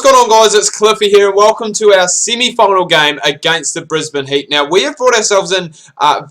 What's going on, guys? It's Cliffy here, and welcome to our semi-final game against the Brisbane Heat. Now, we have brought ourselves in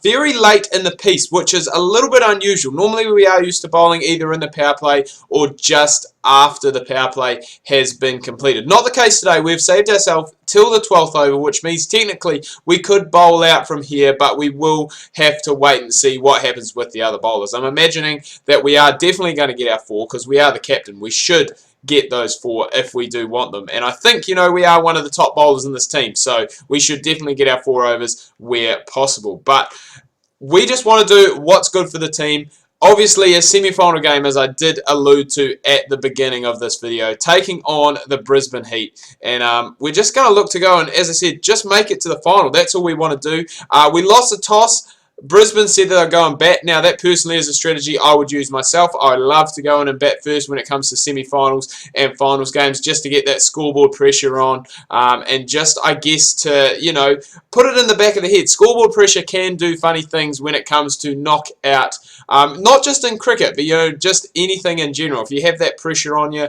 very late in the piece, which is a little bit unusual. Normally, we are used to bowling either in the power play or just after the power play has been completed. Not the case today. We've saved ourselves till the 12th over, which means technically we could bowl out from here, but we will have to wait and see what happens with the other bowlers. I'm imagining that we are definitely going to get our 4 because we are the captain. We should get those 4 if we do want them. And I think, you know, we are one of the top bowlers in this team, so we should definitely get our 4 overs where possible. But we just want to do what's good for the team. Obviously, a semi-final game, as I did allude to at the beginning of this video, taking on the Brisbane Heat. And we're just going to look to go and, as I said, just make it to the final. That's all we want to do. We lost the toss. Brisbane said that they'll go and bat. Now, that personally is a strategy I would use myself. I love to go in and bat first when it comes to semi-finals and finals games, just to get that scoreboard pressure on, and just, I guess, to, you know, put it in the back of the head. Scoreboard pressure can do funny things when it comes to knockout, not just in cricket, but, you know, just anything in general. If you have that pressure on you,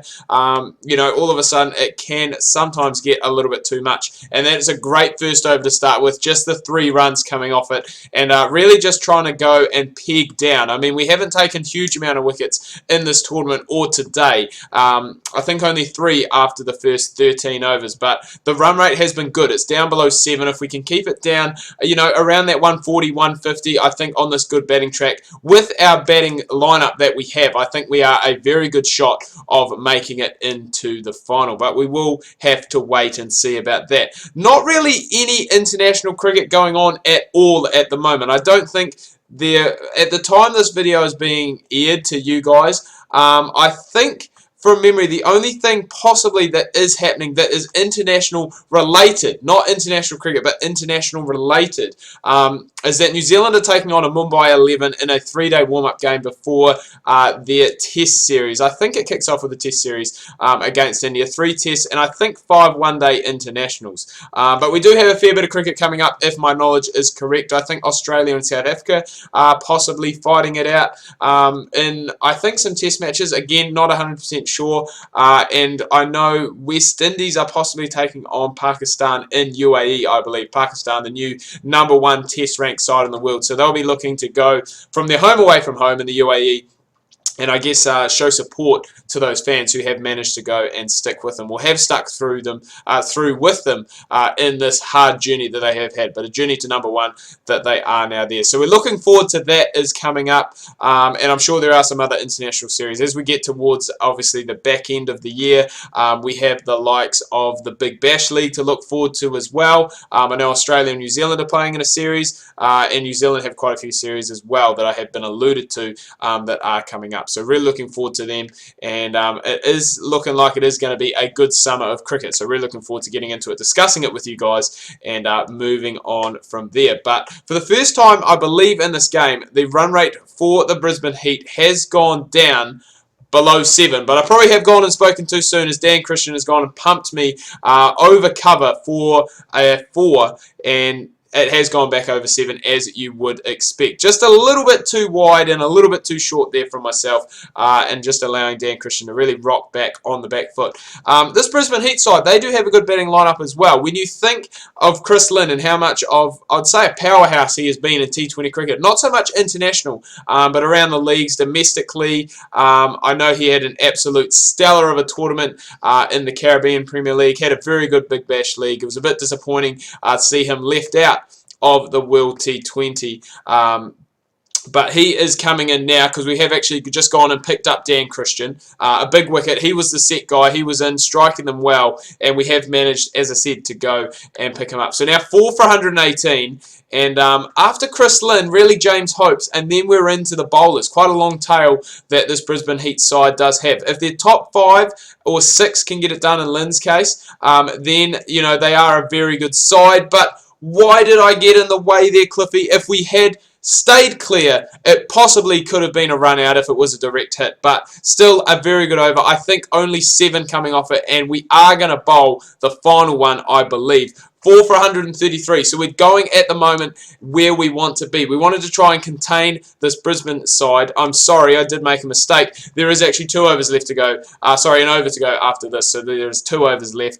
you know, all of a sudden it can sometimes get a little bit too much. And that is a great first over to start with, just the 3 runs coming off it, and really just trying to go and peg down. I mean, we haven't taken huge amount of wickets in this tournament or today. I think only 3 after the first 13 overs, but the run rate has been good. It's down below 7. If we can keep it down, you know, around that 140, 150, I think on this good batting track, with our batting lineup that we have, I think we are a very good shot of making it into the final, but we will have to wait and see about that. Not really any international cricket going on at all at the moment. I don't think there, at the time this video is being aired to you guys, I think from memory the only thing possibly that is happening that is international related, not international cricket but international related, is that New Zealand are taking on a Mumbai 11 in a 3-day warm-up game before their test series. I think it kicks off with a test series against India. 3 tests and I think 5 one-day internationals. But we do have a fair bit of cricket coming up, if my knowledge is correct. I think Australia and South Africa are possibly fighting it out in, I think, some test matches. Again, not 100% sure. And I know West Indies are possibly taking on Pakistan in UAE, I believe. Pakistan, the new #1 test ranked side in the world. So they'll be looking to go from their home away from home in the UAE, and I guess show support to those fans who have managed to go and stick with them, or have stuck through with them in this hard journey that they have had, but a journey to #1 that they are now there. So we're looking forward to that is coming up, and I'm sure there are some other international series as we get towards obviously the back end of the year. We have the likes of the Big Bash League to look forward to as well. I know Australia and New Zealand are playing in a series, and New Zealand have quite a few series as well that I have been alluded to that are coming up. So really looking forward to them, and it is looking like it is going to be a good summer of cricket. So really looking forward to getting into it, discussing it with you guys, and moving on from there. But for the first time, I believe, in this game, the run rate for the Brisbane Heat has gone down below 7, but I probably have gone and spoken too soon, as Dan Christian has gone and pumped me over cover for a 4, and it has gone back over 7, as you would expect. Just a little bit too wide and a little bit too short there from myself, and just allowing Dan Christian to really rock back on the back foot. This Brisbane Heat side, they do have a good batting lineup as well. When you think of Chris Lynn and how much of, I'd say, a powerhouse he has been in T20 cricket, not so much international, but around the leagues, domestically, I know he had an absolute stellar of a tournament in the Caribbean Premier League, had a very good Big Bash League. It was a bit disappointing to see him left out of the World T20, but he is coming in now because we have actually just gone and picked up Dan Christian, a big wicket. He was the set guy, he was in, striking them well, and we have managed, as I said, to go and pick him up. So now 4 for 118, and after Chris Lynn, really James Hopes, and then we're into the bowlers. Quite a long tail that this Brisbane Heat side does have. If their top 5 or 6 can get it done in Lynn's case, then, you know, they are a very good side. But why did I get in the way there, Cliffy? If we had stayed clear. It possibly could have been a run out if it was a direct hit, but still a very good over. I think only 7 coming off it, and we are going to bowl the final one, I believe. 4 for 133, so we're going at the moment where we want to be. We wanted to try and contain this Brisbane side. I'm sorry, I did make a mistake. There is actually 2 overs left to go. Sorry, an over to go after this, so there's 2 overs left.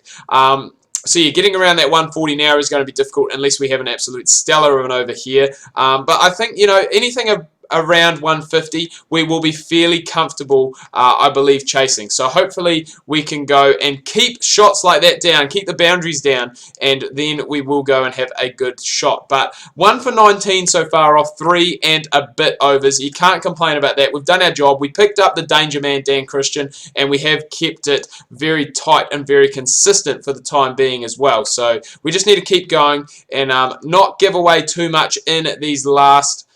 So yeah, getting around that 140 now is going to be difficult unless we have an absolute stellar of an over here. But I think, you know, anything around 150, we will be fairly comfortable, I believe, chasing. So hopefully we can go and keep shots like that down, keep the boundaries down, and then we will go and have a good shot. But 1 for 19 so far off 3 and a bit overs. You can't complain about that. We've done our job. We picked up the danger man, Dan Christian, and we have kept it very tight and very consistent for the time being as well. So we just need to keep going and not give away too much in these last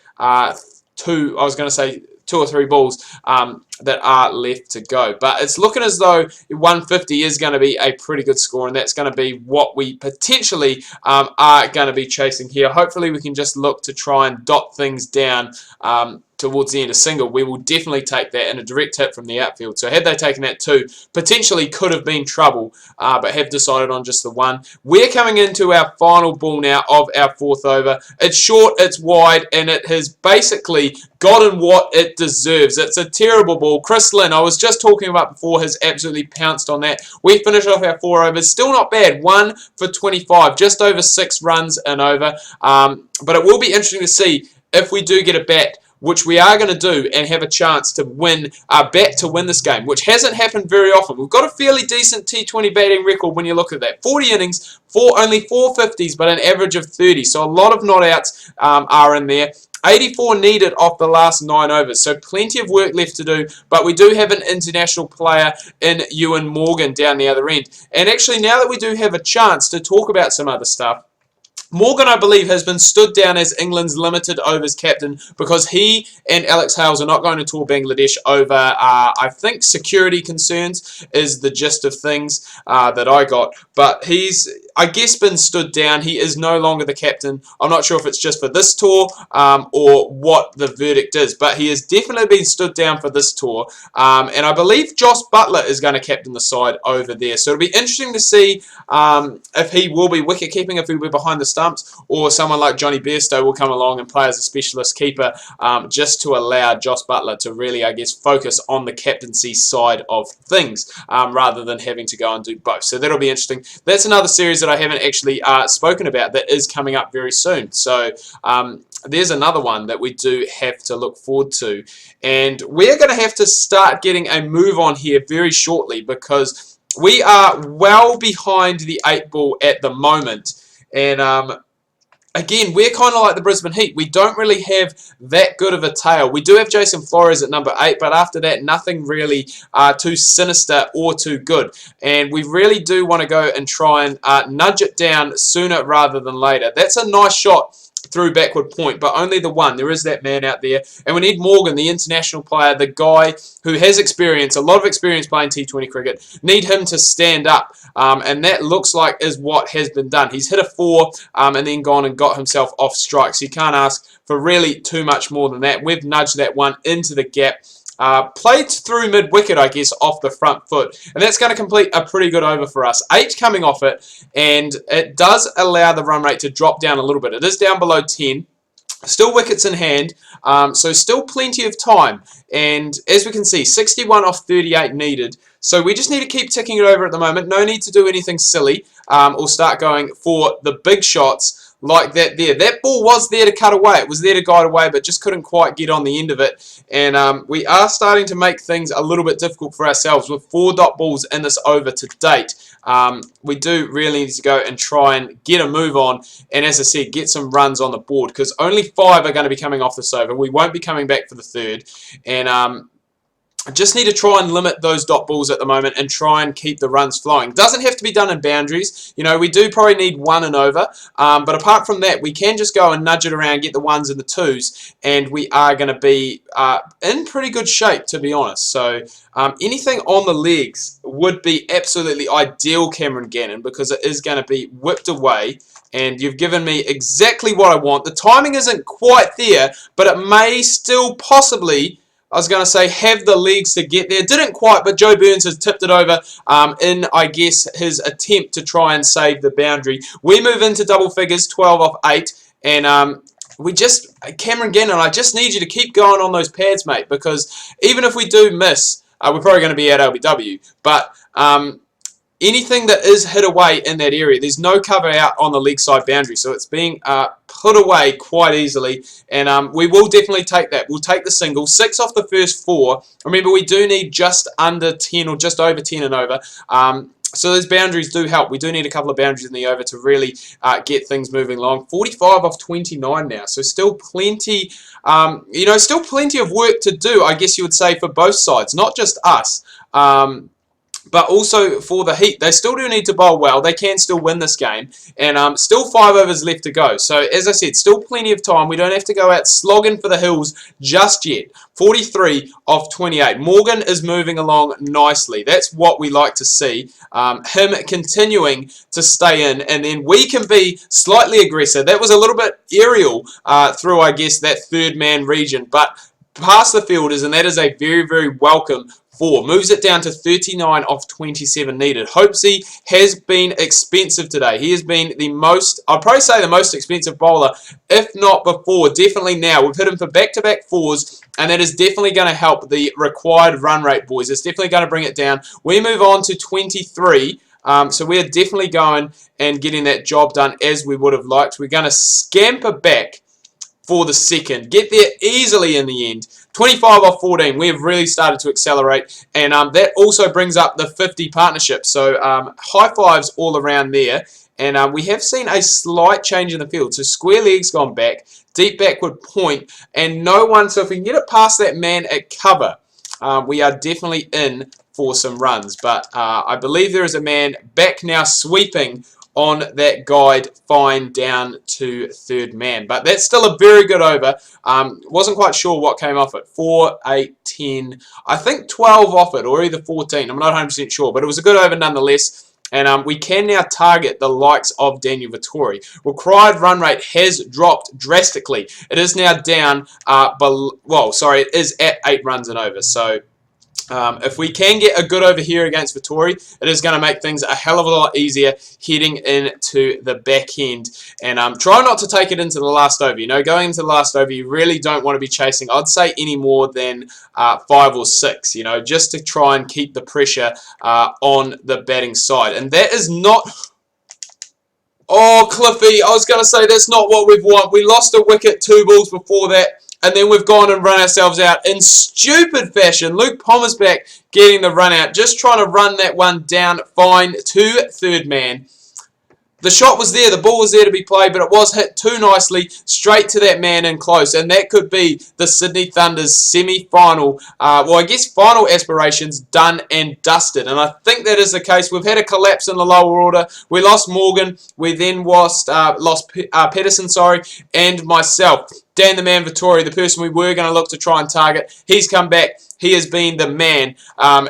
2 or 3 balls that are left to go. But it's looking as though 150 is going to be a pretty good score, and that's going to be what we potentially are going to be chasing here. Hopefully we can just look to try and dot things down towards the end. A single, we will definitely take that, in a direct hit from the outfield. So had they taken that 2, potentially could have been trouble, but have decided on just the 1. We're coming into our final ball now of our 4th over. It's short, it's wide, and it has basically gotten what it deserves. It's a terrible ball. Chris Lynn, I was just talking about before, has absolutely pounced on that. We finish off our 4 overs. Still not bad. 1 for 25, just over 6 runs and over. But it will be interesting to see if we do get a bat, which we are going to do, and have a chance to win our bat to win this game, which hasn't happened very often. We've got a fairly decent T20 batting record when you look at that. 40 innings, only 4 50s, but an average of 30. So a lot of not outs are in there. 84 needed off the last 9 overs, so plenty of work left to do, but we do have an international player in Ewan Morgan down the other end. And actually, now that we do have a chance to talk about some other stuff, Morgan, I believe, has been stood down as England's limited overs captain because he and Alex Hales are not going to tour Bangladesh over, I think, security concerns is the gist of things that I got. But he's, I guess, been stood down. He is no longer the captain. I'm not sure if it's just for this tour or what the verdict is, but he has definitely been stood down for this tour. And I believe Josh Butler is going to captain the side over there. So it'll be interesting to see if he will be wicket-keeping, if he'll be behind the stumps, or someone like Johnny Bairstow will come along and play as a specialist keeper just to allow Josh Butler to really, I guess, focus on the captaincy side of things rather than having to go and do both. So that'll be interesting. That's another series that I haven't actually spoken about that is coming up very soon. So there's another one that we do have to look forward to. And we're going to have to start getting a move on here very shortly because we are well behind the 8 ball at the moment. And again, we're kind of like the Brisbane Heat. We don't really have that good of a tail. We do have Jason Flores at number 8, but after that, nothing really too sinister or too good. And we really do want to go and try and nudge it down sooner rather than later. That's a nice shot through backward point, but only the 1. There is that man out there. And we need Morgan, the international player, the guy who has experience, a lot of experience playing T20 cricket. Need him to stand up. And that looks like is what has been done. He's hit a 4 and then gone and got himself off strike. So you can't ask for really too much more than that. We've nudged that 1 into the gap. Played through mid-wicket, I guess, off the front foot. And that's going to complete a pretty good over for us. 8 coming off it, and it does allow the run rate to drop down a little bit. It is down below 10. Still wickets in hand, so still plenty of time. And as we can see, 61 off 38 needed. So we just need to keep ticking it over at the moment. No need to do anything silly or start going for the big shots like that there. That ball was there to cut away. It was there to guide away, but just couldn't quite get on the end of it. And we are starting to make things a little bit difficult for ourselves with 4 dot balls in this over to date. We do really need to go and try and get a move on, and as I said, get some runs on the board, because only 5 are going to be coming off this over. We won't be coming back for the 3rd, and I just need to try and limit those dot balls at the moment and try and keep the runs flowing. Doesn't have to be done in boundaries. You know, we do probably need 1 and over. But apart from that, we can just go and nudge it around, get the 1s and the 2s, and we are going to be in pretty good shape, to be honest. So anything on the legs would be absolutely ideal, Cameron Gannon, because it is going to be whipped away. And you've given me exactly what I want. The timing isn't quite there, but it may still possibly, I was going to say, have the legs to get there. Didn't quite, but Joe Burns has tipped it over in, I guess, his attempt to try and save the boundary. We move into double figures, 12 off 8, and we just, Cameron Gannon, I just need you to keep going on those pads, mate, because even if we do miss, we're probably going to be at LBW, but anything that is hit away in that area, there's no cover out on the leg side boundary, so it's being put away quite easily, and we will definitely take that. We'll take the single. 6 off the first 4. Remember, we do need just under 10 or just over 10 and over. So those boundaries do help. We do need a couple of boundaries in the over to really get things moving along. 45 off 29 now, so still plenty, you know, still plenty of work to do, I guess you would say, for both sides, not just us. But also for the Heat, they still do need to bowl well. They can still win this game. And still 5 overs left to go. So, as I said, still plenty of time. We don't have to go out slogging for the hills just yet. 43 off 28. Morgan is moving along nicely. That's what we like to see. Him continuing to stay in. And then we can be slightly aggressive. That was a little bit aerial through, I guess, that third man region. But past the fielders, and that is a very, very welcome 4. Moves it down to 39 off 27 needed. Hopesy has been expensive today. He has been the most, I'd probably say the most expensive bowler, if not before. Definitely now. We've hit him for back-to-back 4s, and that is definitely going to help the required run rate, boys. It's definitely going to bring it down. We move on to 23. So we're definitely going and getting that job done as we would have liked. We're going to scamper back for the second. Get there easily in the end. 25 off 14. We have really started to accelerate. And that also brings up the 50 partnership. So high fives all around there. And we have seen a slight change in the field. So square legs gone back. Deep backward point. And no one. So if we can get it past that man at cover, we are definitely in for some runs. But I believe there is a man back now sweeping on that guide fine down to third man. But that's still a very good over. Wasn't quite sure what came off it. 4, 8, 10, I think 12 off it, or either 14. I'm not 100% sure, but it was a good over nonetheless. And we can now target the likes of Daniel Vettori. Required run rate has dropped drastically. It is now down, it is at 8 runs and over. So if we can get a good over here against Vettori, it is going to make things a hell of a lot easier heading into the back end. And try not to take it into the last over. You know, going into the last over, you really don't want to be chasing, I'd say, any more than 5 or 6, you know, just to try and keep the pressure on the batting side. And that is not... Oh, Cliffy, I was going to say that's not what we've won. We lost a wicket, 2 balls before that. And then we've gone and run ourselves out in stupid fashion. Luke Palmer's back getting the run out. Just trying to run that one down fine to third man. The shot was there. The ball was there to be played. But it was hit too nicely straight to that man in close. And that could be the Sydney Thunder's semi-final. Well, I guess final aspirations done and dusted. And I think that is the case. We've had a collapse in the lower order. We lost Morgan. We then lost Pedersen, and myself. Dan the Man Vettori, the person we were going to look to try and target, he's come back. He has been the man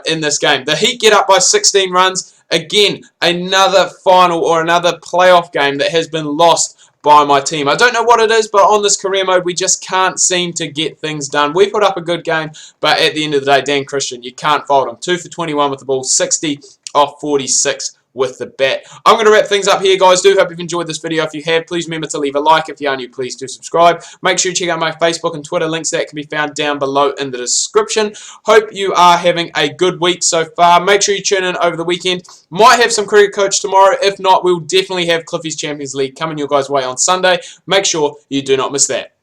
in this game. The Heat get up by 16 runs. Again, another final or another playoff game that has been lost by my team. I don't know what it is, but on this career mode, we just can't seem to get things done. We put up a good game, but at the end of the day, Dan Christian, you can't fault him. 2 for 21 with the ball, 60 off 46 with the bat. I'm going to wrap things up here, guys. Do hope you've enjoyed this video. If you have, please remember to leave a like. If you are new, please do subscribe. Make sure you check out my Facebook and Twitter links. That can be found down below in the description. Hope you are having a good week so far. Make sure you tune in over the weekend. Might have some cricket coach tomorrow. If not, we'll definitely have Cliffy's Champions League coming your guys' way on Sunday. Make sure you do not miss that.